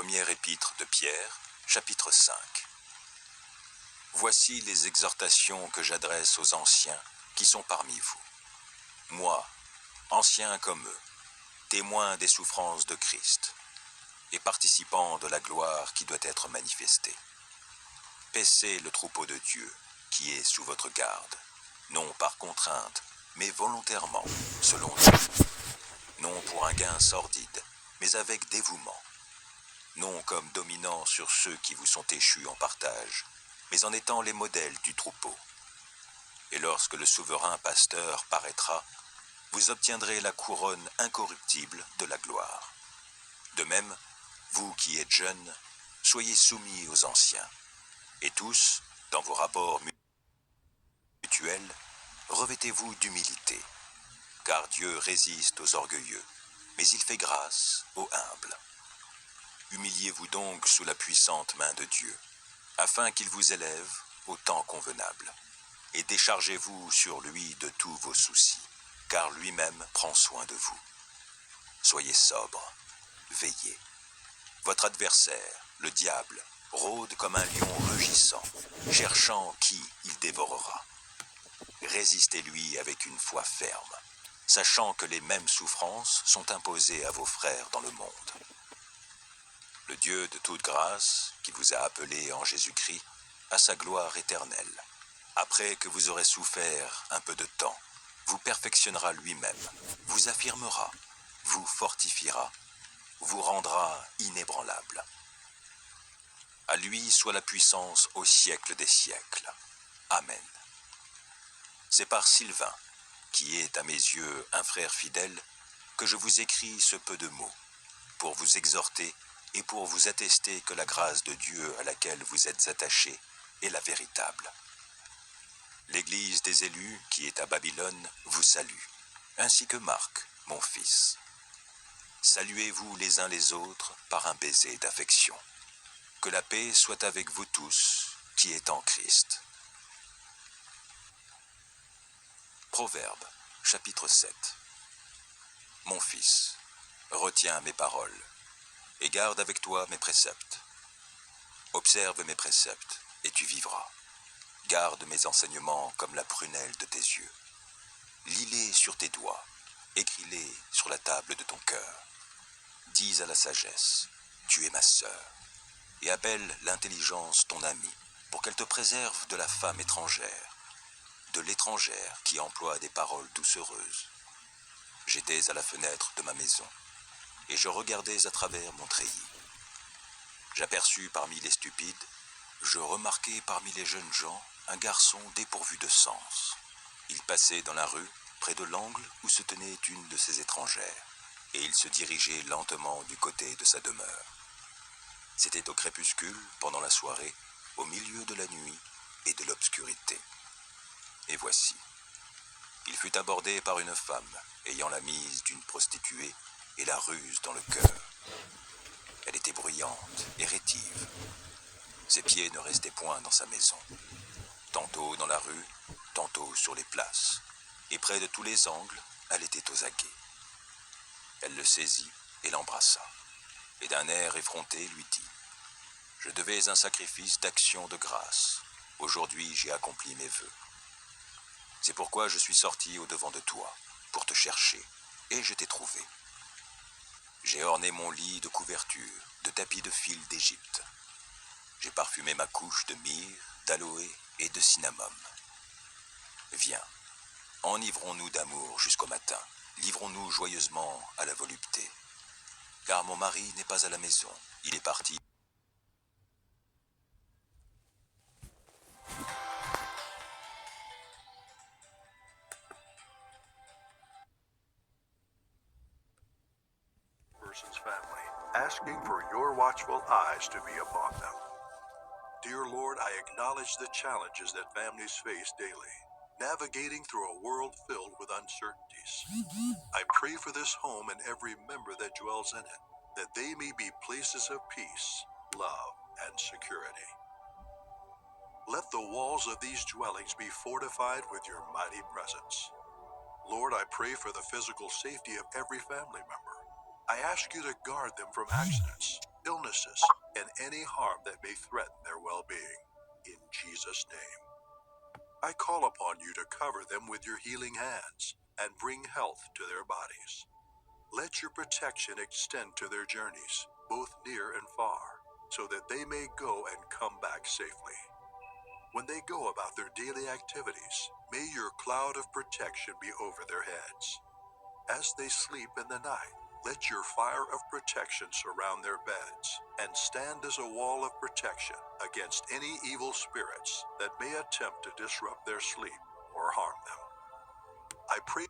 Première épître de Pierre, chapitre 5. Voici les exhortations que j'adresse aux anciens qui sont parmi vous. Moi, ancien comme eux, témoin des souffrances de Christ et participant de la gloire qui doit être manifestée. Paissez le troupeau de Dieu qui est sous votre garde, non par contrainte, mais volontairement, selon Dieu. Non pour un gain sordide, mais avec dévouement. Non comme dominant sur ceux qui vous sont échus en partage, mais en étant les modèles du troupeau. Et lorsque le souverain pasteur paraîtra, vous obtiendrez la couronne incorruptible de la gloire. De même, vous qui êtes jeunes, soyez soumis aux anciens. Et tous, dans vos rapports mutuels, revêtez-vous d'humilité. Car Dieu résiste aux orgueilleux, mais il fait grâce aux humbles. Humiliez-vous donc sous la puissante main de Dieu, afin qu'il vous élève au temps convenable. Et déchargez-vous sur lui de tous vos soucis, car lui-même prend soin de vous. Soyez sobres, veillez. Votre adversaire, le diable, rôde comme un lion rugissant, cherchant qui il dévorera. Résistez-lui avec une foi ferme, sachant que les mêmes souffrances sont imposées à vos frères dans le monde. Le Dieu de toute grâce, qui vous a appelés en Jésus-Christ, à sa gloire éternelle, après que vous aurez souffert un peu de temps, vous perfectionnera lui-même, vous affirmera, vous fortifiera, vous rendra inébranlable. À lui soit la puissance au siècle des siècles. Amen. C'est par Sylvain, qui est à mes yeux un frère fidèle, que je vous écris ce peu de mots, pour vous exhorter et pour vous attester que la grâce de Dieu à laquelle vous êtes attachés est la véritable. L'Église des élus, qui est à Babylone, vous salue, ainsi que Marc, mon fils. Saluez-vous les uns les autres par un baiser d'affection. Que la paix soit avec vous tous, qui êtes en Christ. Proverbe, chapitre 7. Mon fils, retiens mes paroles, et garde avec toi mes préceptes. Observe mes préceptes, et tu vivras. Garde mes enseignements comme la prunelle de tes yeux. Lis-les sur tes doigts, écris-les sur la table de ton cœur. Dis à la sagesse, tu es ma sœur, et appelle l'intelligence ton amie, pour qu'elle te préserve de la femme étrangère, de l'étrangère qui emploie des paroles doucereuses. J'étais à la fenêtre de ma maison, et je regardais à travers mon treillis. J'aperçus parmi les stupides, je remarquai parmi les jeunes gens un garçon dépourvu de sens. Il passait dans la rue, près de l'angle où se tenait une de ces étrangères, et il se dirigeait lentement du côté de sa demeure. C'était au crépuscule, pendant la soirée, au milieu de la nuit et de l'obscurité. Et voici, il fut abordé par une femme, ayant la mise d'une prostituée et la ruse dans le cœur. Elle était bruyante et rétive. Ses pieds ne restaient point dans sa maison. Tantôt dans la rue, tantôt sur les places. Et près de tous les angles, elle était aux aguets. Elle le saisit et l'embrassa. Et d'un air effronté lui dit, « Je devais un sacrifice d'action de grâce. Aujourd'hui j'ai accompli mes vœux. C'est pourquoi je suis sorti au-devant de toi, pour te chercher, et je t'ai trouvé. J'ai orné mon lit de couverture, de tapis de fil d'Égypte. J'ai parfumé ma couche de myrrhe, d'aloe et de cinnamome. Viens, enivrons-nous d'amour jusqu'au matin, livrons-nous joyeusement à la volupté. Car mon mari n'est pas à la maison, il est parti. Person's family, asking for your watchful eyes to be upon them. Dear Lord, I acknowledge the challenges that families face daily, navigating through a world filled with uncertainties. I pray for this home and every member that dwells in it, that they may be places of peace, love, and security. Let the walls of these dwellings be fortified with your mighty presence. Lord, I pray for the physical safety of every family member. I ask you to guard them from accidents, illnesses, and any harm that may threaten their well-being. In Jesus' name. I call upon you to cover them with your healing hands and bring health to their bodies. Let your protection extend to their journeys, both near and far, so that they may go and come back safely. When they go about their daily activities, may your cloud of protection be over their heads. As they sleep in the night, let your fire of protection surround their beds and stand as a wall of protection against any evil spirits that may attempt to disrupt their sleep or harm them. I pray.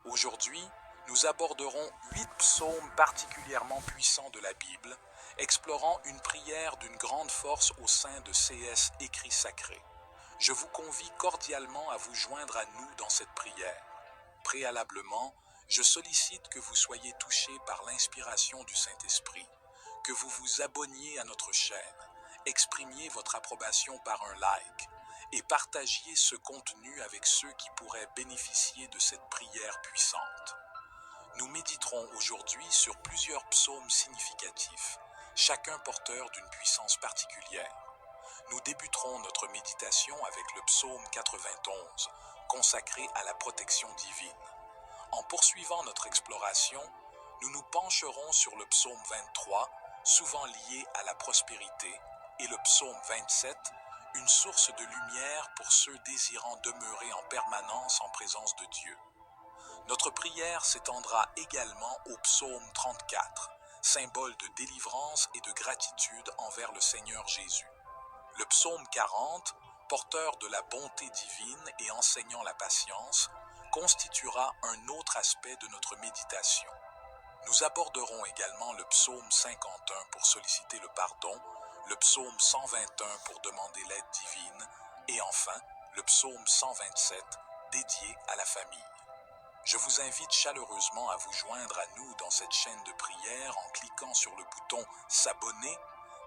Aujourd'hui, nous aborderons 8 psaumes particulièrement puissants de la Bible, explorant une prière d'une grande force au sein de CS Écrits Sacrés. Je vous convie cordialement à vous joindre à nous dans cette prière. Préalablement, je sollicite que vous soyez touchés par l'inspiration du Saint-Esprit, que vous vous abonniez à notre chaîne, exprimiez votre approbation par un like et partagiez ce contenu avec ceux qui pourraient bénéficier de cette prière puissante. Nous méditerons aujourd'hui sur plusieurs psaumes significatifs, chacun porteur d'une puissance particulière. Nous débuterons notre méditation avec le psaume 91, consacré à la protection divine. En poursuivant notre exploration, nous nous pencherons sur le psaume 23, souvent lié à la prospérité, et le psaume 27, une source de lumière pour ceux désirant demeurer en permanence en présence de Dieu. Notre prière s'étendra également au psaume 34, symbole de délivrance et de gratitude envers le Seigneur Jésus. Le psaume 40, porteur de la bonté divine et enseignant la patience, constituera un autre aspect de notre méditation. Nous aborderons également le psaume 51 pour solliciter le pardon, le psaume 121 pour demander l'aide divine et enfin le psaume 127 dédié à la famille. Je vous invite chaleureusement à vous joindre à nous dans cette chaîne de prière en cliquant sur le bouton « S'abonner ».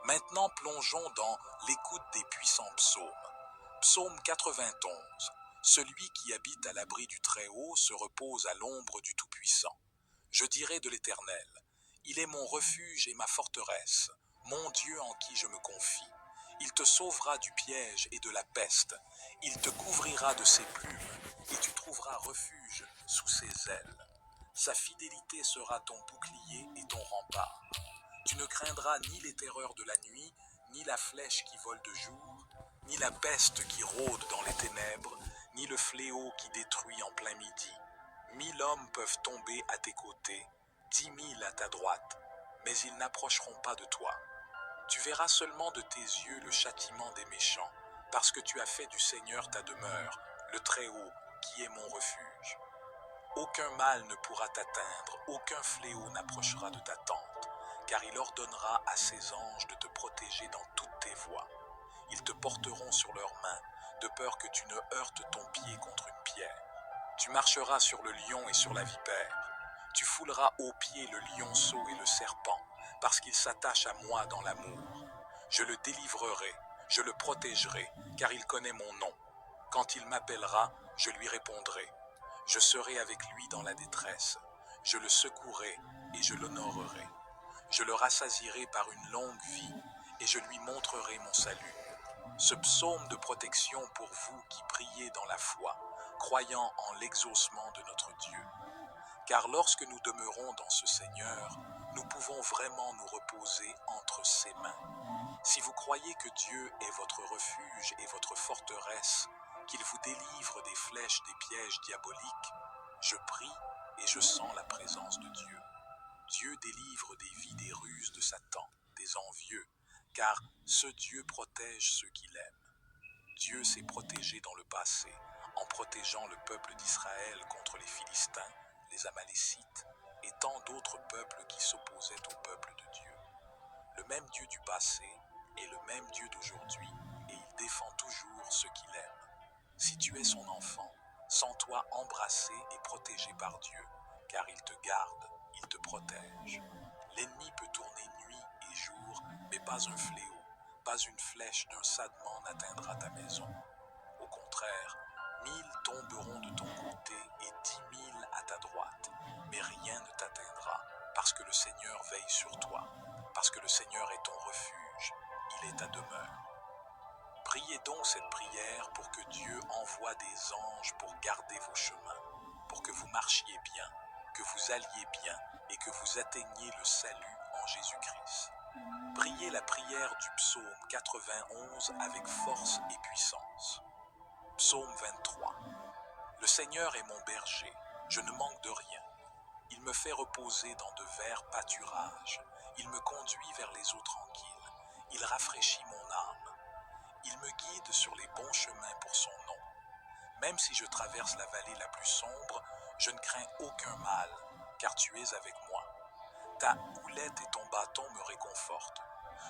Maintenant, plongeons dans l'écoute des puissants psaumes. Psaume 91. Celui qui habite à l'abri du Très-Haut se repose à l'ombre du Tout-Puissant. Je dirai de l'Éternel, il est mon refuge et ma forteresse, mon Dieu en qui je me confie. Il te sauvera du piège et de la peste, il te couvrira de ses plumes, et tu trouveras refuge sous ses ailes. Sa fidélité sera ton bouclier et ton rempart. Tu ne craindras ni les terreurs de la nuit, ni la flèche qui vole de jour, ni la peste qui rôde dans les ténèbres, ni le fléau qui détruit en plein midi. 1000 hommes peuvent tomber à tes côtés, 10 000 à ta droite, mais ils n'approcheront pas de toi. Tu verras seulement de tes yeux le châtiment des méchants, parce que tu as fait du Seigneur ta demeure, le Très-Haut, qui est mon refuge. Aucun mal ne pourra t'atteindre, aucun fléau n'approchera de ta tente, car il ordonnera à ses anges de te protéger dans toutes tes voies. Ils te porteront sur leurs mains, de peur que tu ne heurtes ton pied contre une pierre. Tu marcheras sur le lion et sur la vipère. Tu fouleras aux pieds le lionceau et le serpent, parce qu'il s'attache à moi dans l'amour. Je le délivrerai, je le protégerai, car il connaît mon nom. Quand il m'appellera, je lui répondrai. Je serai avec lui dans la détresse. Je le secouerai et je l'honorerai. Je le rassasierai par une longue vie et je lui montrerai mon salut. Ce psaume de protection pour vous qui priez dans la foi, croyant en l'exaucement de notre Dieu. Car lorsque nous demeurons dans ce Seigneur, nous pouvons vraiment nous reposer entre ses mains. Si vous croyez que Dieu est votre refuge et votre forteresse, qu'il vous délivre des flèches des pièges diaboliques, je prie et je sens la présence de Dieu. Dieu délivre des vies des ruses de Satan, des envieux, car ce Dieu protège ceux qu'il aime. Dieu s'est protégé dans le passé, en protégeant le peuple d'Israël contre les Philistins, les Amalécites et tant d'autres peuples qui s'opposaient au peuple de Dieu. Le même Dieu du passé est le même Dieu d'aujourd'hui et il défend toujours ceux qu'il aime. Si tu es son enfant, sens-toi embrassé et protégé par Dieu, car il te garde, il te protège. L'ennemi peut tourner nuit et jour, mais pas un fléau, pas une flèche d'un sadement n'atteindra ta maison. Au contraire, 1000 tomberont de ton côté et 10 000 à ta droite, mais rien ne t'atteindra, parce que le Seigneur veille sur toi, parce que le Seigneur est ton refuge, il est ta demeure. Priez donc cette prière pour que Dieu envoie des anges pour garder vos chemins, pour que vous marchiez bien, que vous alliez bien et que vous atteigniez le salut en Jésus-Christ. Priez la prière du psaume 91 avec force et puissance. Psaume 23. Le Seigneur est mon berger, je ne manque de rien. Il me fait reposer dans de verts pâturages, il me conduit vers les eaux tranquilles, il rafraîchit mon âme. Il me guide sur les bons chemins pour son nom. Même si je traverse la vallée la plus sombre, je ne crains aucun mal, car tu es avec moi. Ta houlette et ton bâton me réconfortent.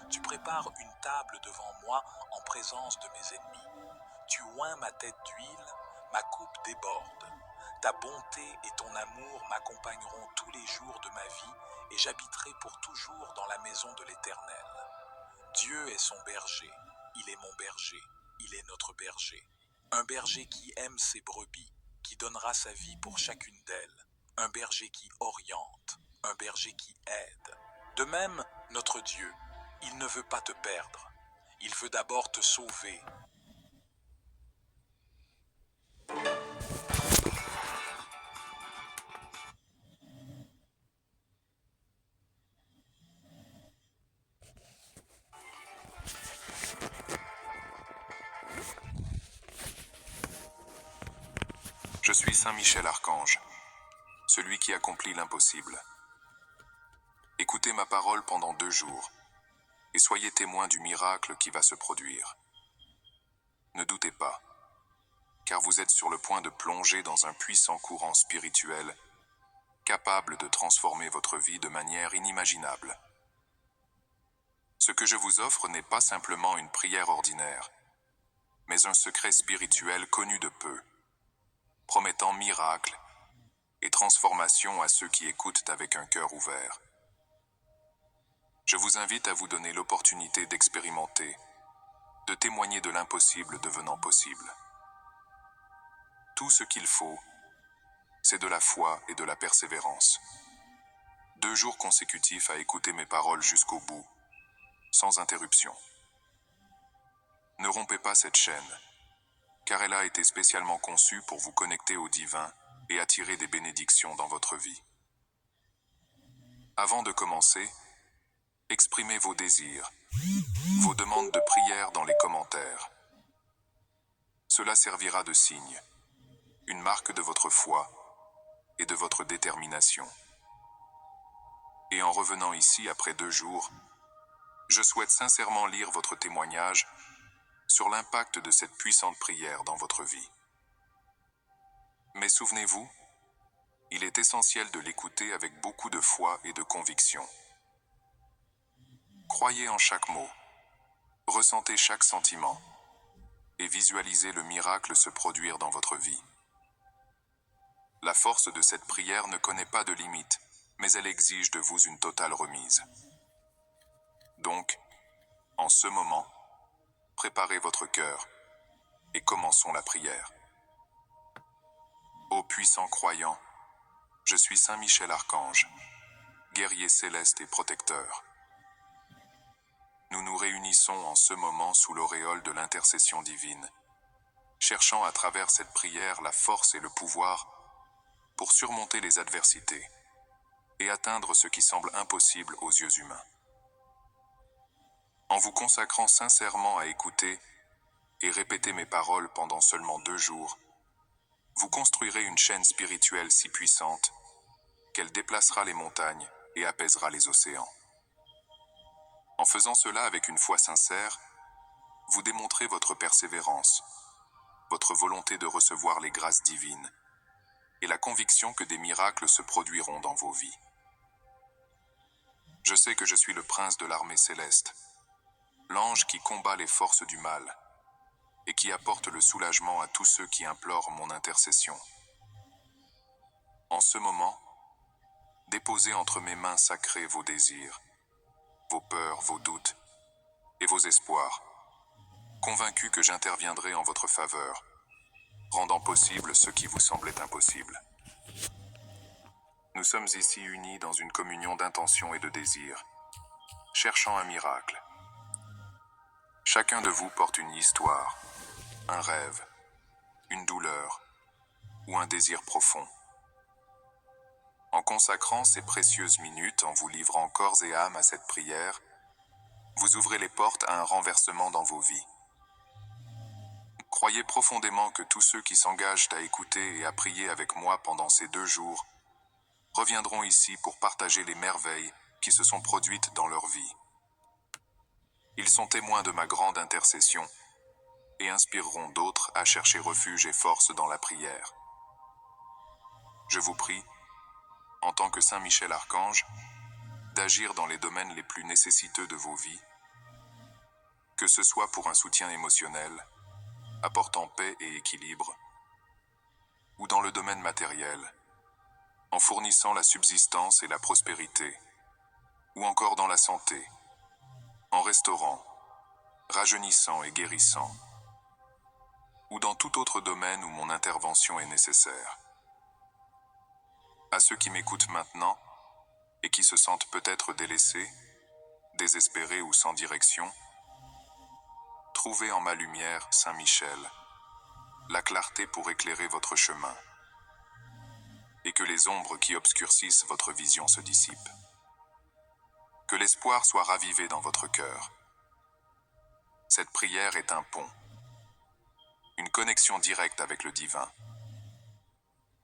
Tu prépares une table devant moi en présence de mes ennemis. Tu oins ma tête d'huile, ma coupe déborde. Ta bonté et ton amour m'accompagneront tous les jours de ma vie et j'habiterai pour toujours dans la maison de l'Éternel. Dieu est son berger. Il est mon berger, il est notre berger. Un berger qui aime ses brebis, qui donnera sa vie pour chacune d'elles. Un berger qui oriente, un berger qui aide. De même, notre Dieu, il ne veut pas te perdre. Il veut d'abord te sauver. Je suis Saint Michel Archange, celui qui accomplit l'impossible. Écoutez ma parole pendant 2 jours et soyez témoins du miracle qui va se produire. Ne doutez pas, car vous êtes sur le point de plonger dans un puissant courant spirituel capable de transformer votre vie de manière inimaginable. Ce que je vous offre n'est pas simplement une prière ordinaire, mais un secret spirituel connu de peu, promettant miracle et transformation à ceux qui écoutent avec un cœur ouvert. Je vous invite à vous donner l'opportunité d'expérimenter, de témoigner de l'impossible devenant possible. Tout ce qu'il faut, c'est de la foi et de la persévérance. 2 jours consécutifs à écouter mes paroles jusqu'au bout, sans interruption. Ne rompez pas cette chaîne, car elle a été spécialement conçue pour vous connecter au divin et attirer des bénédictions dans votre vie. Avant de commencer, exprimez vos désirs, vos demandes de prière dans les commentaires. Cela servira de signe, une marque de votre foi et de votre détermination. Et en revenant ici après 2 jours, je souhaite sincèrement lire votre témoignage sur l'impact de cette puissante prière dans votre vie. Mais souvenez-vous, il est essentiel de l'écouter avec beaucoup de foi et de conviction. Croyez en chaque mot, ressentez chaque sentiment et visualisez le miracle se produire dans votre vie. La force de cette prière ne connaît pas de limite, mais elle exige de vous une totale remise. Donc, en ce moment, préparez votre cœur et commençons la prière. Ô puissant croyant, je suis Saint Michel Archange, guerrier céleste et protecteur. Nous nous réunissons en ce moment sous l'auréole de l'intercession divine, cherchant à travers cette prière la force et le pouvoir pour surmonter les adversités et atteindre ce qui semble impossible aux yeux humains. En vous consacrant sincèrement à écouter et répéter mes paroles pendant seulement 2 jours, vous construirez une chaîne spirituelle si puissante qu'elle déplacera les montagnes et apaisera les océans. En faisant cela avec une foi sincère, vous démontrez votre persévérance, votre volonté de recevoir les grâces divines et la conviction que des miracles se produiront dans vos vies. Je sais que je suis le prince de l'armée céleste, l'ange qui combat les forces du mal et qui apporte le soulagement à tous ceux qui implorent mon intercession. En ce moment, déposez entre mes mains sacrées vos désirs, vos peurs, vos doutes et vos espoirs, convaincu que j'interviendrai en votre faveur, rendant possible ce qui vous semblait impossible. Nous sommes ici unis dans une communion d'intention et de désir, cherchant un miracle. Chacun de vous porte une histoire, un rêve, une douleur ou un désir profond. En consacrant ces précieuses minutes, en vous livrant corps et âme à cette prière, vous ouvrez les portes à un renversement dans vos vies. Croyez profondément que tous ceux qui s'engagent à écouter et à prier avec moi pendant ces 2 jours reviendront ici pour partager les merveilles qui se sont produites dans leur vie. Ils sont témoins de ma grande intercession et inspireront d'autres à chercher refuge et force dans la prière. Je vous prie, en tant que Saint Michel Archange, d'agir dans les domaines les plus nécessiteux de vos vies, que ce soit pour un soutien émotionnel, apportant paix et équilibre, ou dans le domaine matériel, en fournissant la subsistance et la prospérité, ou encore dans la santé, en restaurant, rajeunissant et guérissant, ou dans tout autre domaine où mon intervention est nécessaire. À ceux qui m'écoutent maintenant et qui se sentent peut-être délaissés, désespérés ou sans direction, trouvez en ma lumière, Saint Michel, la clarté pour éclairer votre chemin, et que les ombres qui obscurcissent votre vision se dissipent. Que l'espoir soit ravivé dans votre cœur. Cette prière est un pont, une connexion directe avec le divin.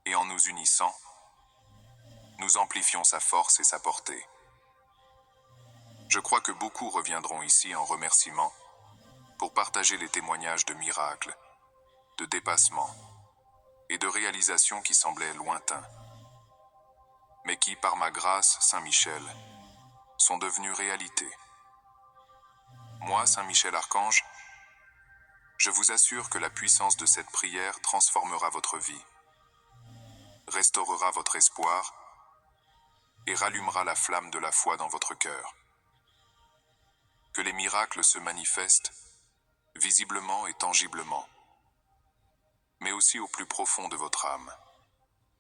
Et en nous unissant, nous amplifions sa force et sa portée. Je crois que beaucoup reviendront ici en remerciement pour partager les témoignages de miracles, de dépassements et de réalisations qui semblaient lointains, mais qui, par ma grâce, Saint Michel, sont devenus réalité. Moi, Saint Michel Archange, je vous assure que la puissance de cette prière transformera votre vie, restaurera votre espoir et rallumera la flamme de la foi dans votre cœur. Que les miracles se manifestent visiblement et tangiblement, mais aussi au plus profond de votre âme,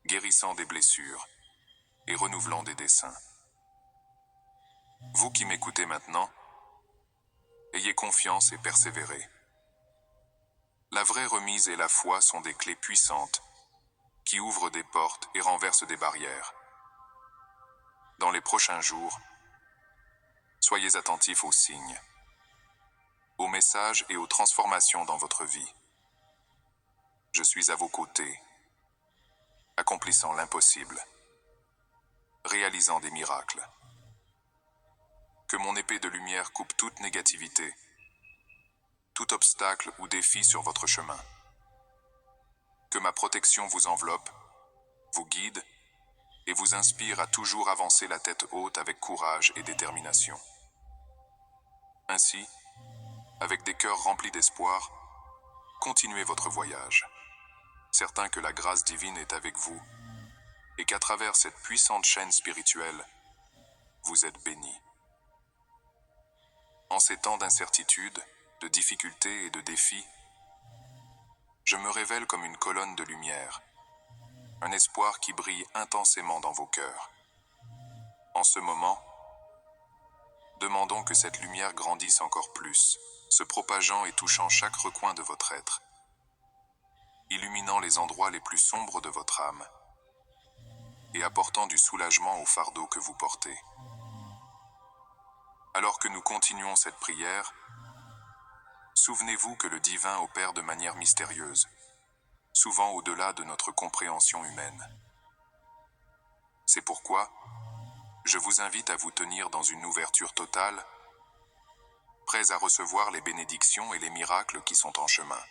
guérissant des blessures et renouvelant des desseins. Vous qui m'écoutez maintenant, ayez confiance et persévérez. La vraie remise et la foi sont des clés puissantes qui ouvrent des portes et renversent des barrières. Dans les prochains jours, soyez attentifs aux signes, aux messages et aux transformations dans votre vie. Je suis à vos côtés, accomplissant l'impossible, réalisant des miracles. Que mon épée de lumière coupe toute négativité, tout obstacle ou défi sur votre chemin. Que ma protection vous enveloppe, vous guide et vous inspire à toujours avancer la tête haute avec courage et détermination. Ainsi, avec des cœurs remplis d'espoir, continuez votre voyage, certain que la grâce divine est avec vous et qu'à travers cette puissante chaîne spirituelle, vous êtes bénis. En ces temps d'incertitude, de difficultés et de défis, je me révèle comme une colonne de lumière, un espoir qui brille intensément dans vos cœurs. En ce moment, demandons que cette lumière grandisse encore plus, se propageant et touchant chaque recoin de votre être, illuminant les endroits les plus sombres de votre âme et apportant du soulagement au fardeau que vous portez. Alors que nous continuons cette prière, souvenez-vous que le divin opère de manière mystérieuse, souvent au-delà de notre compréhension humaine. C'est pourquoi je vous invite à vous tenir dans une ouverture totale, prêts à recevoir les bénédictions et les miracles qui sont en chemin.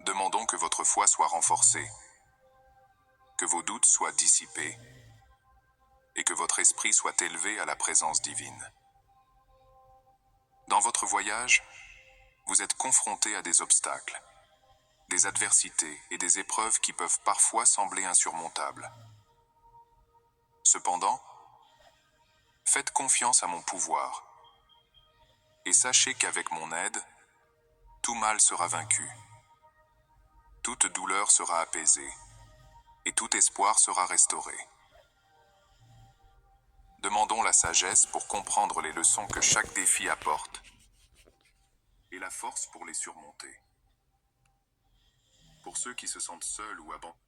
Demandons que votre foi soit renforcée, que vos doutes soient dissipés et que votre esprit soit élevé à la présence divine. Dans votre voyage, vous êtes confronté à des obstacles, des adversités et des épreuves qui peuvent parfois sembler insurmontables. Cependant, faites confiance à mon pouvoir et sachez qu'avec mon aide, tout mal sera vaincu, toute douleur sera apaisée et tout espoir sera restauré. Demandons la sagesse pour comprendre les leçons que chaque défi apporte et la force pour les surmonter. Pour ceux qui se sentent seuls ou abandonnés,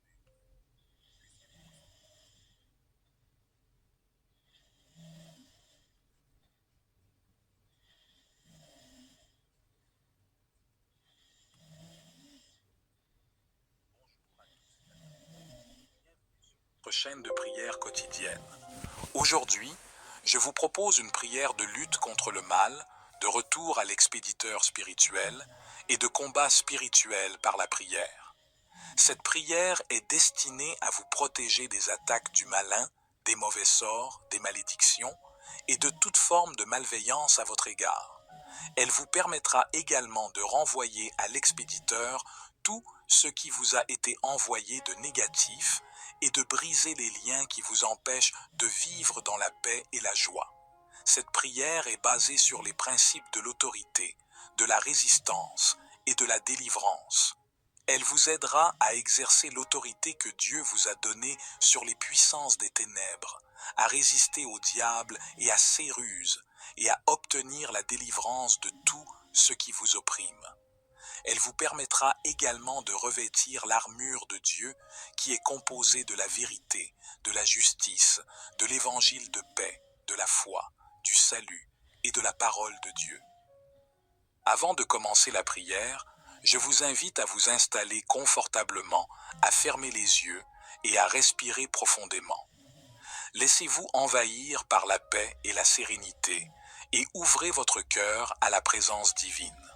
chaîne de prière quotidienne. Aujourd'hui, je vous propose une prière de lutte contre le mal, de retour à l'expéditeur spirituel et de combat spirituel par la prière. Cette prière est destinée à vous protéger des attaques du malin, des mauvais sorts, des malédictions et de toute forme de malveillance à votre égard. Elle vous permettra également de renvoyer à l'expéditeur tout ce qui vous a été envoyé de négatif et de briser les liens qui vous empêchent de vivre dans la paix et la joie. Cette prière est basée sur les principes de l'autorité, de la résistance et de la délivrance. Elle vous aidera à exercer l'autorité que Dieu vous a donnée sur les puissances des ténèbres, à résister au diable et à ses ruses, et à obtenir la délivrance de tout ce qui vous opprime. Elle vous permettra également de revêtir l'armure de Dieu qui est composée de la vérité, de la justice, de l'évangile de paix, de la foi, du salut et de la parole de Dieu. Avant de commencer la prière, je vous invite à vous installer confortablement, à fermer les yeux et à respirer profondément. Laissez-vous envahir par la paix et la sérénité et ouvrez votre cœur à la présence divine.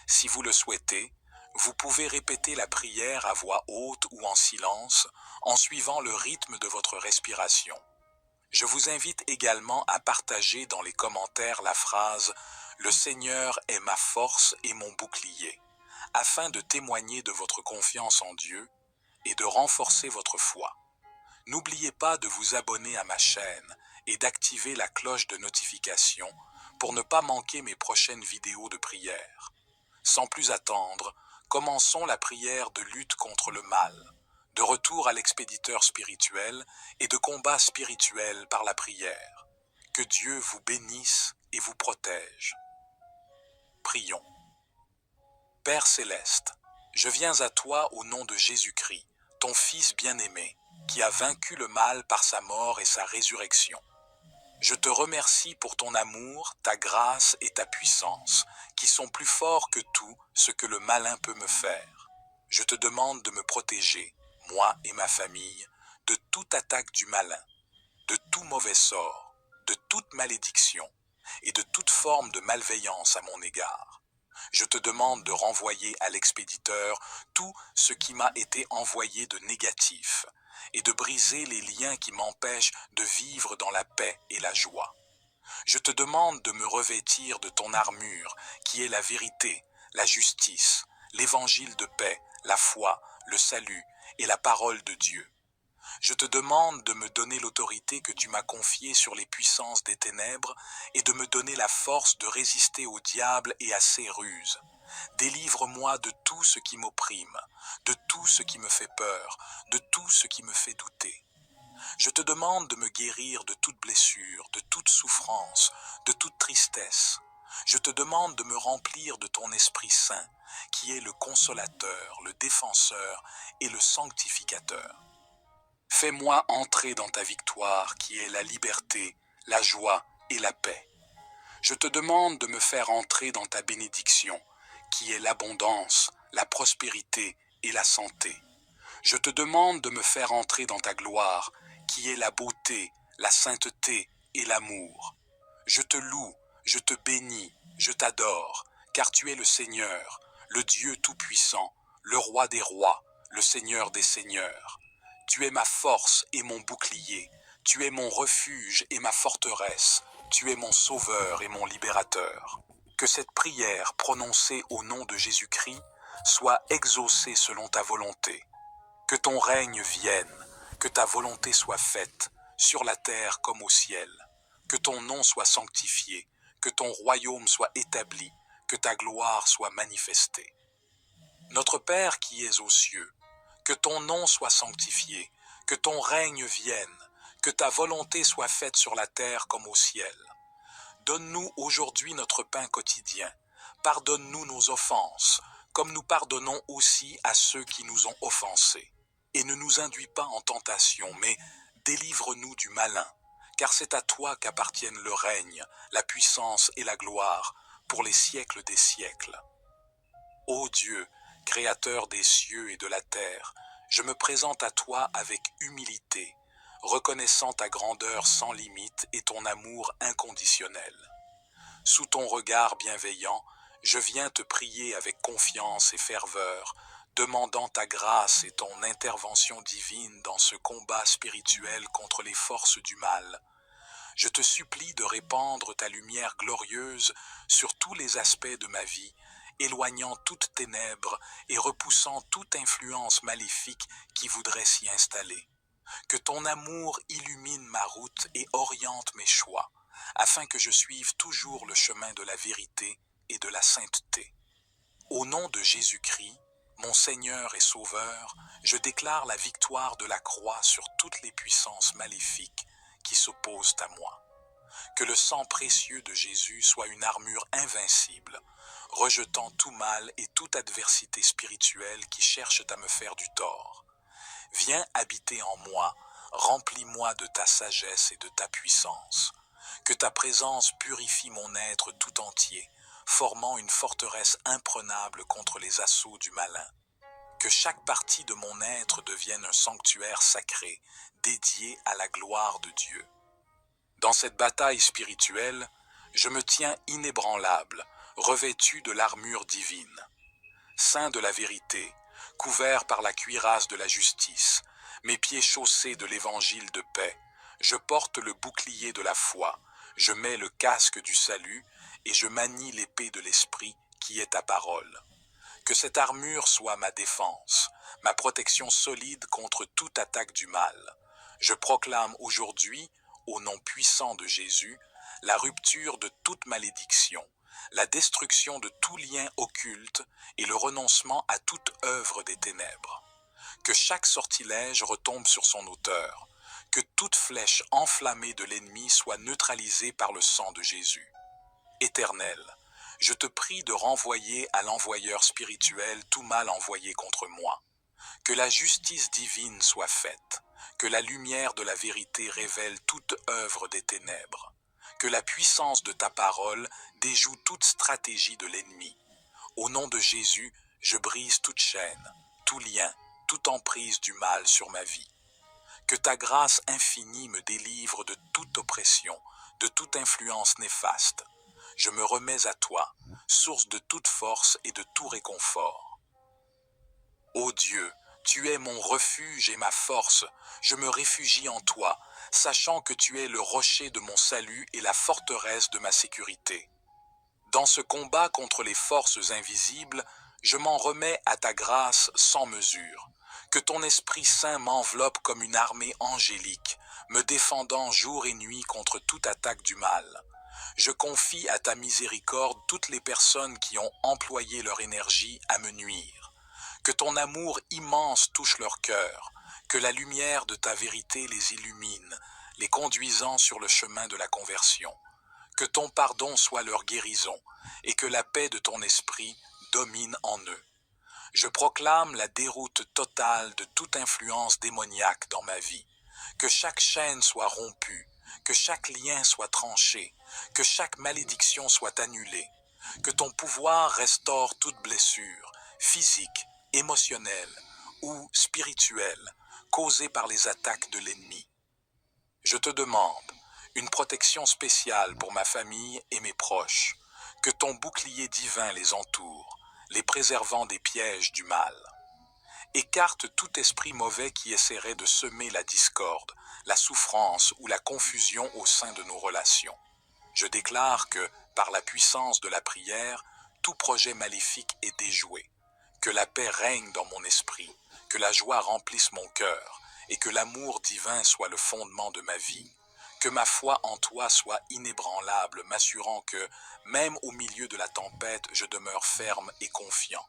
Si vous le souhaitez, vous pouvez répéter la prière à voix haute ou en silence en suivant le rythme de votre respiration. Je vous invite également à partager dans les commentaires la phrase « Le Seigneur est ma force et mon bouclier » afin de témoigner de votre confiance en Dieu et de renforcer votre foi. N'oubliez pas de vous abonner à ma chaîne et d'activer la cloche de notification pour ne pas manquer mes prochaines vidéos de prière. Sans plus attendre, commençons la prière de lutte contre le mal, de retour à l'expéditeur spirituel et de combat spirituel par la prière. Que Dieu vous bénisse et vous protège. Prions. Père céleste, je viens à toi au nom de Jésus-Christ, ton Fils bien-aimé, qui a vaincu le mal par sa mort et sa résurrection. Je te remercie pour ton amour, ta grâce et ta puissance, qui sont plus forts que tout ce que le malin peut me faire. Je te demande de me protéger, moi et ma famille, de toute attaque du malin, de tout mauvais sort, de toute malédiction et de toute forme de malveillance à mon égard. Je te demande de renvoyer à l'expéditeur tout ce qui m'a été envoyé de négatif, et de briser les liens qui m'empêchent de vivre dans la paix et la joie. Je te demande de me revêtir de ton armure, qui est la vérité, la justice, l'évangile de paix, la foi, le salut et la parole de Dieu. Je te demande de me donner l'autorité que tu m'as confiée sur les puissances des ténèbres et de me donner la force de résister au diable et à ses ruses. Délivre-moi de tout ce qui m'opprime, de tout ce qui me fait peur, de tout ce qui me fait douter. Je te demande de me guérir de toute blessure, de toute souffrance, de toute tristesse. Je te demande de me remplir de ton Esprit Saint, qui est le consolateur, le défenseur et le sanctificateur. Fais-moi entrer dans ta victoire, qui est la liberté, la joie et la paix. Je te demande de me faire entrer dans ta bénédiction, qui est l'abondance, la prospérité et la santé. Je te demande de me faire entrer dans ta gloire, qui est la beauté, la sainteté et l'amour. Je te loue, je te bénis, je t'adore, car tu es le Seigneur, le Dieu tout-puissant, le Roi des rois, le Seigneur des seigneurs. Tu es ma force et mon bouclier, tu es mon refuge et ma forteresse, tu es mon sauveur et mon libérateur. Que cette prière prononcée au nom de Jésus-Christ soit exaucée selon ta volonté. Que ton règne vienne, que ta volonté soit faite, sur la terre comme au ciel. Que ton nom soit sanctifié, que ton royaume soit établi, que ta gloire soit manifestée. Notre Père qui es aux cieux, Que ton nom soit sanctifié, que ton règne vienne, que ta volonté soit faite sur la terre comme au ciel. Donne-nous aujourd'hui notre pain quotidien. Pardonne-nous nos offenses, comme nous pardonnons aussi à ceux qui nous ont offensés. Et ne nous induis pas en tentation, mais délivre-nous du malin, car c'est à toi qu'appartiennent le règne, la puissance et la gloire, pour les siècles des siècles. Ô Dieu, Créateur des cieux et de la terre, je me présente à toi avec humilité, reconnaissant ta grandeur sans limite et ton amour inconditionnel. Sous ton regard bienveillant, je viens te prier avec confiance et ferveur, demandant ta grâce et ton intervention divine dans ce combat spirituel contre les forces du mal. Je te supplie de répandre ta lumière glorieuse sur tous les aspects de ma vie, éloignant toute ténèbre et repoussant toute influence maléfique qui voudrait s'y installer. Que ton amour illumine ma route et oriente mes choix, afin que je suive toujours le chemin de la vérité et de la sainteté. Au nom de Jésus-Christ, mon Seigneur et Sauveur, je déclare la victoire de la croix sur toutes les puissances maléfiques qui s'opposent à moi. Que le sang précieux de Jésus soit une armure invincible, rejetant tout mal et toute adversité spirituelle qui cherche à me faire du tort. Viens habiter en moi, remplis-moi de ta sagesse et de ta puissance. Que ta présence purifie mon être tout entier, formant une forteresse imprenable contre les assauts du malin. Que chaque partie de mon être devienne un sanctuaire sacré, dédié à la gloire de Dieu. Dans cette bataille spirituelle, je me tiens inébranlable, revêtu de l'armure divine. Saint de la vérité, couvert par la cuirasse de la justice, mes pieds chaussés de l'évangile de paix, je porte le bouclier de la foi, je mets le casque du salut et je manie l'épée de l'esprit qui est ta parole. Que cette armure soit ma défense, ma protection solide contre toute attaque du mal. Je proclame aujourd'hui, au nom puissant de Jésus, la rupture de toute malédiction, la destruction de tout lien occulte et le renoncement à toute œuvre des ténèbres. Que chaque sortilège retombe sur son auteur, que toute flèche enflammée de l'ennemi soit neutralisée par le sang de Jésus. Éternel, je te prie de renvoyer à l'envoyeur spirituel tout mal envoyé contre moi. Que la justice divine soit faite, que la lumière de la vérité révèle toute œuvre des ténèbres, que la puissance de ta parole déjoue toute stratégie de l'ennemi. Au nom de Jésus, je brise toute chaîne, tout lien, toute emprise du mal sur ma vie. Que ta grâce infinie me délivre de toute oppression, de toute influence néfaste. Je me remets à toi, source de toute force et de tout réconfort. Ô Dieu, tu es mon refuge et ma force, je me réfugie en toi, sachant que tu es le rocher de mon salut et la forteresse de ma sécurité. Dans ce combat contre les forces invisibles, je m'en remets à ta grâce sans mesure. Que ton Esprit Saint m'enveloppe comme une armée angélique, me défendant jour et nuit contre toute attaque du mal. Je confie à ta miséricorde toutes les personnes qui ont employé leur énergie à me nuire. Que ton amour immense touche leur cœur, que la lumière de ta vérité les illumine, les conduisant sur le chemin de la conversion. Que ton pardon soit leur guérison, et que la paix de ton esprit domine en eux. Je proclame la déroute totale de toute influence démoniaque dans ma vie. Que chaque chaîne soit rompue, que chaque lien soit tranché, que chaque malédiction soit annulée. Que ton pouvoir restaure toute blessure, physique, émotionnelle ou spirituelle, causée par les attaques de l'ennemi. Je te demande une protection spéciale pour ma famille et mes proches. Que ton bouclier divin les entoure, les préservant des pièges du mal. Écarte tout esprit mauvais qui essaierait de semer la discorde, la souffrance ou la confusion au sein de nos relations. Je déclare que, par la puissance de la prière, tout projet maléfique est déjoué. Que la paix règne dans mon esprit, que la joie remplisse mon cœur, et que l'amour divin soit le fondement de ma vie. Que ma foi en toi soit inébranlable, m'assurant que, même au milieu de la tempête, je demeure ferme et confiant.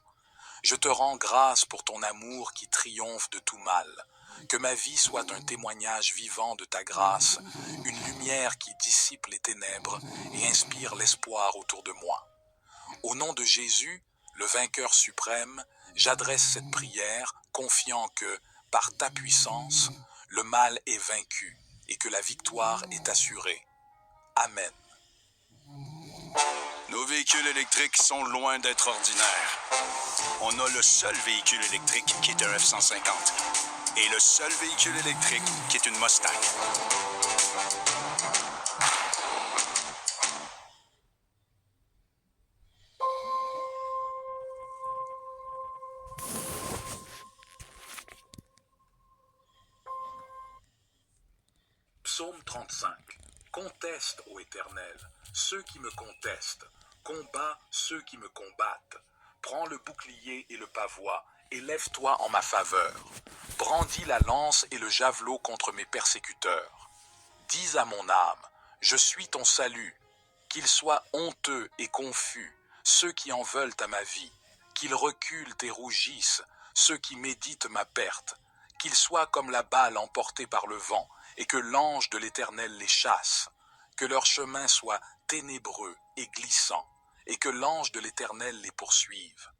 Je te rends grâce pour ton amour qui triomphe de tout mal. Que ma vie soit un témoignage vivant de ta grâce, une lumière qui dissipe les ténèbres et inspire l'espoir autour de moi. Au nom de Jésus, le vainqueur suprême, j'adresse cette prière, confiant que, par ta puissance, le mal est vaincu et que la victoire est assurée. Amen. Nos véhicules électriques sont loin d'être ordinaires. On a le seul véhicule électrique qui est un F-150 et le seul véhicule électrique qui est une Mustang. Psaume 35. Conteste, ô Éternel, ceux qui me contestent. Combat ceux qui me combattent. Prends le bouclier et le pavois, et lève-toi en ma faveur. Brandis la lance et le javelot contre mes persécuteurs. Dis à mon âme, je suis ton salut. Qu'ils soient honteux et confus, ceux qui en veulent à ma vie. Qu'ils reculent et rougissent, ceux qui méditent ma perte. Qu'ils soient comme la balle emportée par le vent, et que l'ange de l'Éternel les chasse. Que leur chemin soit ténébreux et glissant, et que l'ange de l'Éternel les poursuive.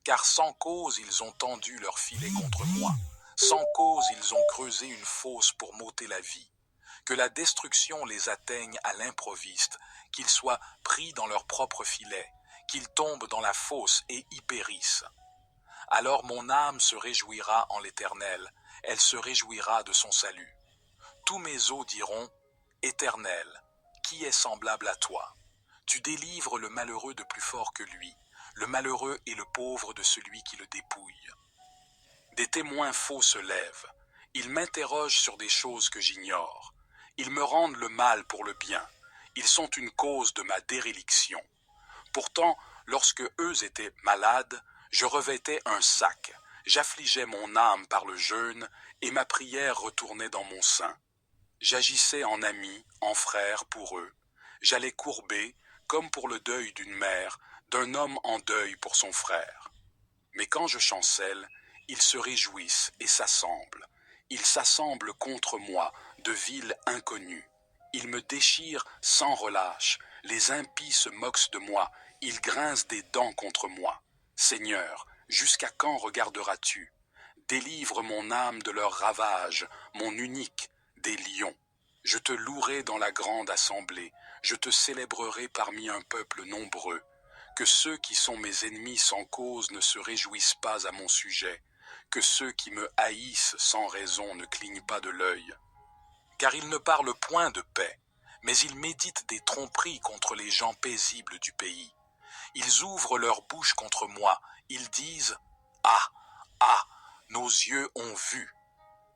Car sans cause ils ont tendu leur filet contre moi. Sans cause ils ont creusé une fosse pour m'ôter la vie. Que la destruction les atteigne à l'improviste, qu'ils soient pris dans leur propre filet, qu'ils tombent dans la fosse et y périssent. Alors mon âme se réjouira en l'Éternel, elle se réjouira de son salut. Tous mes os diront, Éternel, qui est semblable à toi? Tu délivres le malheureux de plus fort que lui, le malheureux et le pauvre de celui qui le dépouille. Des témoins faux se lèvent, ils m'interrogent sur des choses que j'ignore. Ils me rendent le mal pour le bien, ils sont une cause de ma déréliction. Pourtant, lorsque eux étaient malades, je revêtais un sac, j'affligeais mon âme par le jeûne, et ma prière retournait dans mon sein. J'agissais en ami, en frère pour eux. J'allais courber, comme pour le deuil d'une mère, d'un homme en deuil pour son frère. Mais quand je chancelle, ils se réjouissent et s'assemblent. Ils s'assemblent contre moi, de villes inconnues. Ils me déchirent sans relâche. Les impies se moquent de moi. Ils grincent des dents contre moi. Seigneur, jusqu'à quand regarderas-tu? Délivre mon âme de leurs ravages, mon unique, des lions. Je te louerai dans la grande assemblée, je te célébrerai parmi un peuple nombreux. Que ceux qui sont mes ennemis sans cause ne se réjouissent pas à mon sujet, que ceux qui me haïssent sans raison ne clignent pas de l'œil. Car ils ne parlent point de paix, mais ils méditent des tromperies contre les gens paisibles du pays. Ils ouvrent leur bouche contre moi, ils disent « Ah, ah, nos yeux ont vu !»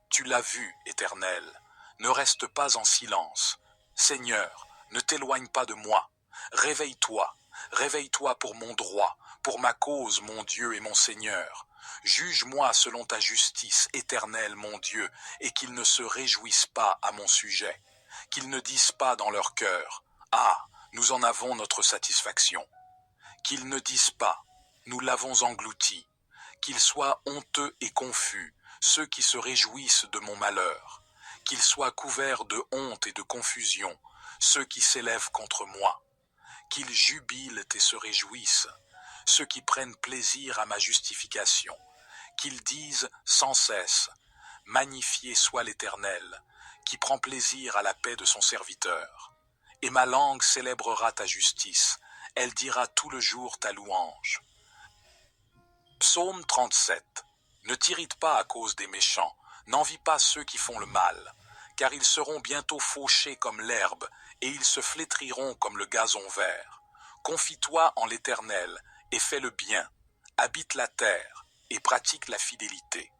Tu l'as vu, Éternel. Ne reste pas en silence. Seigneur, ne t'éloigne pas de moi. Réveille-toi, réveille-toi pour mon droit, pour ma cause, mon Dieu et mon Seigneur. Juge-moi selon ta justice, Éternel, mon Dieu, et qu'ils ne se réjouissent pas à mon sujet. Qu'ils ne disent pas dans leur cœur, « Ah, nous en avons notre satisfaction. » Qu'ils ne disent pas, « Nous l'avons englouti. » Qu'ils soient honteux et confus, ceux qui se réjouissent de mon malheur. Qu'ils soient couverts de honte et de confusion, ceux qui s'élèvent contre moi. Qu'ils jubilent et se réjouissent, ceux qui prennent plaisir à ma justification. Qu'ils disent sans cesse, magnifié soit l'Éternel, qui prend plaisir à la paix de son serviteur. Et ma langue célébrera ta justice, elle dira tout le jour ta louange. Psaume 37. Ne t'irrite pas à cause des méchants, n'envie pas ceux qui font le mal, car ils seront bientôt fauchés comme l'herbe, et ils se flétriront comme le gazon vert. Confie-toi en l'Éternel, et fais le bien, habite la terre, et pratique la fidélité.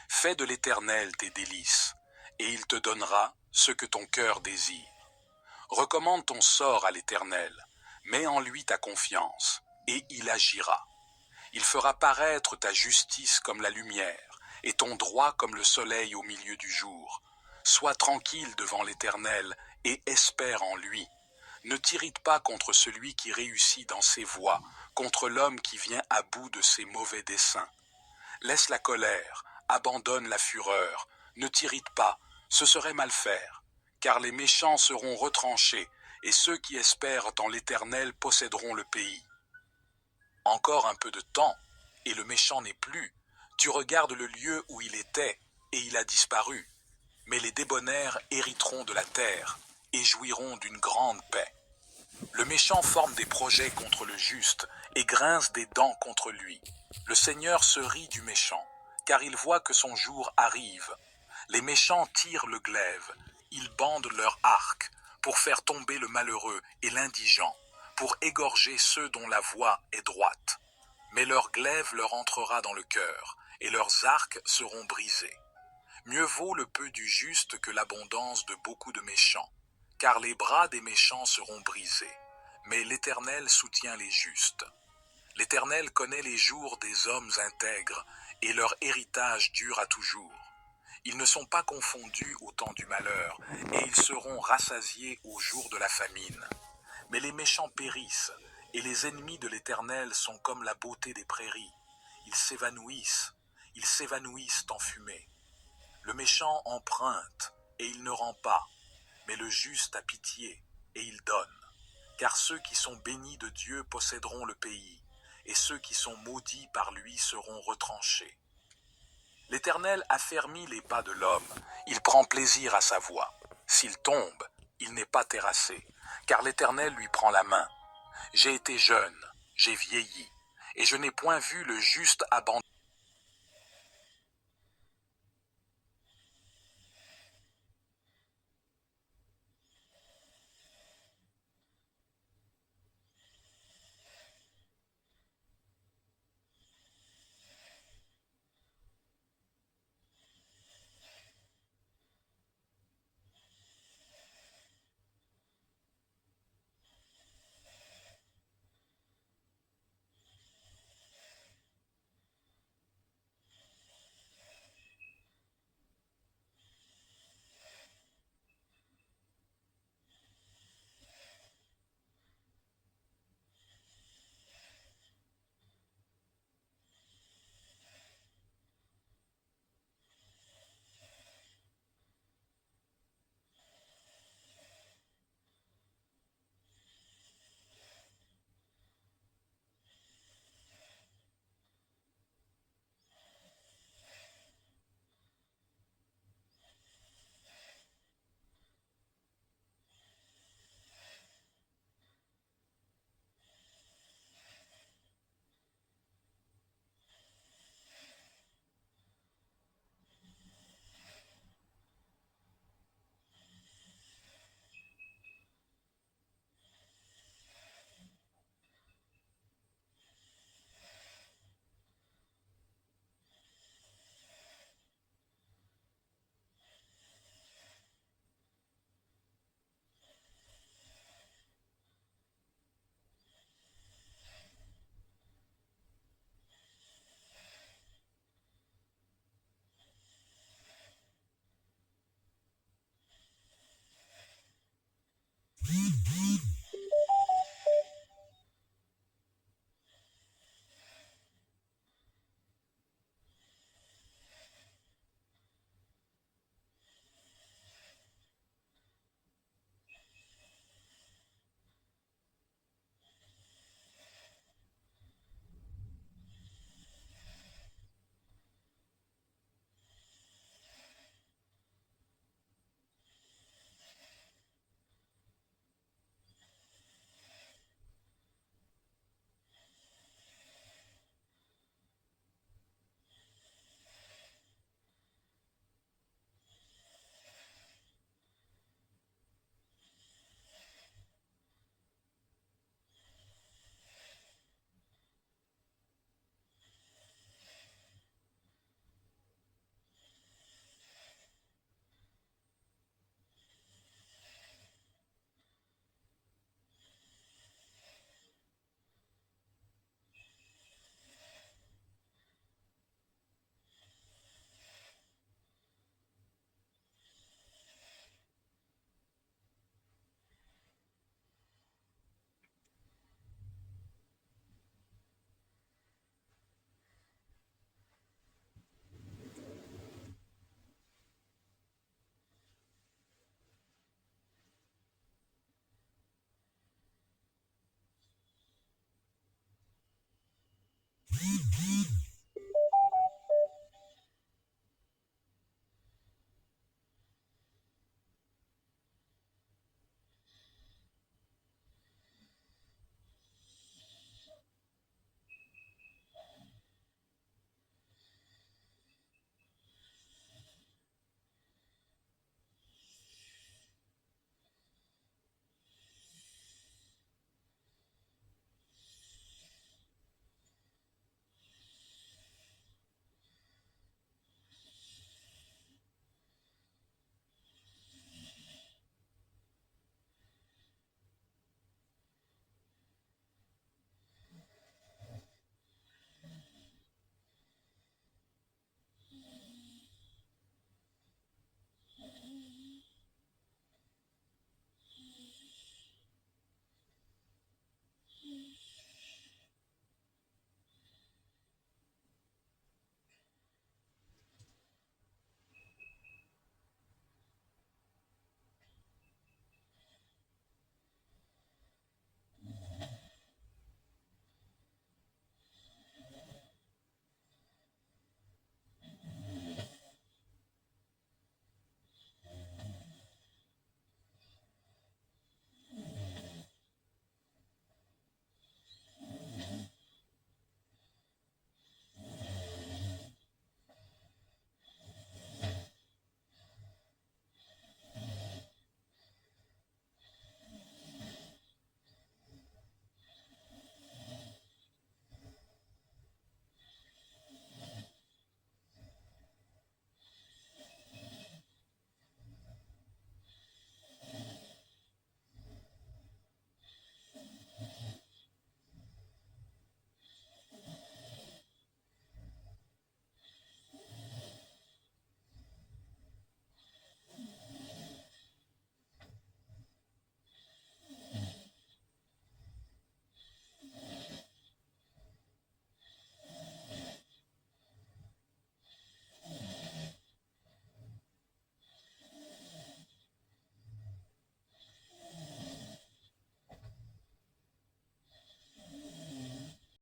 Fais de l'Éternel tes délices, et il te donnera ce que ton cœur désire. Recommande ton sort à l'Éternel, mets en lui ta confiance, et il agira. Il fera paraître ta justice comme la lumière, et ton droit comme le soleil au milieu du jour. Sois tranquille devant l'Éternel, et espère en lui. Ne t'irrite pas contre celui qui réussit dans ses voies, contre l'homme qui vient à bout de ses mauvais desseins. Laisse la colère, abandonne la fureur, ne t'irrite pas, ce serait mal faire, car les méchants seront retranchés, et ceux qui espèrent en l'Éternel posséderont le pays. Encore un peu de temps, et le méchant n'est plus. Tu regardes le lieu où il était, et il a disparu. Mais les débonnaires hériteront de la terre, et jouiront d'une grande paix. Le méchant forme des projets contre le juste, et grince des dents contre lui. Le Seigneur se rit du méchant, car il voit que son jour arrive. Les méchants tirent le glaive, ils bandent leur arc, pour faire tomber le malheureux et l'indigent, pour égorger ceux dont la voie est droite. Mais leur glaive leur entrera dans le cœur, et leurs arcs seront brisés. Mieux vaut le peu du juste que l'abondance de beaucoup de méchants, car les bras des méchants seront brisés, mais l'Éternel soutient les justes. L'Éternel connaît les jours des hommes intègres, et leur héritage dure à toujours. Ils ne sont pas confondus au temps du malheur, et ils seront rassasiés au jour de la famine. Mais les méchants périssent, et les ennemis de l'Éternel sont comme la beauté des prairies. Ils s'évanouissent en fumée. Le méchant emprunte, et il ne rend pas, mais le juste a pitié, et il donne. Car ceux qui sont bénis de Dieu posséderont le pays, et ceux qui sont maudits par lui seront retranchés. L'Éternel affermit les pas de l'homme, il prend plaisir à sa voie. S'il tombe, il n'est pas terrassé, car l'Éternel lui prend la main. J'ai été jeune, j'ai vieilli, et je n'ai point vu le juste abandonné.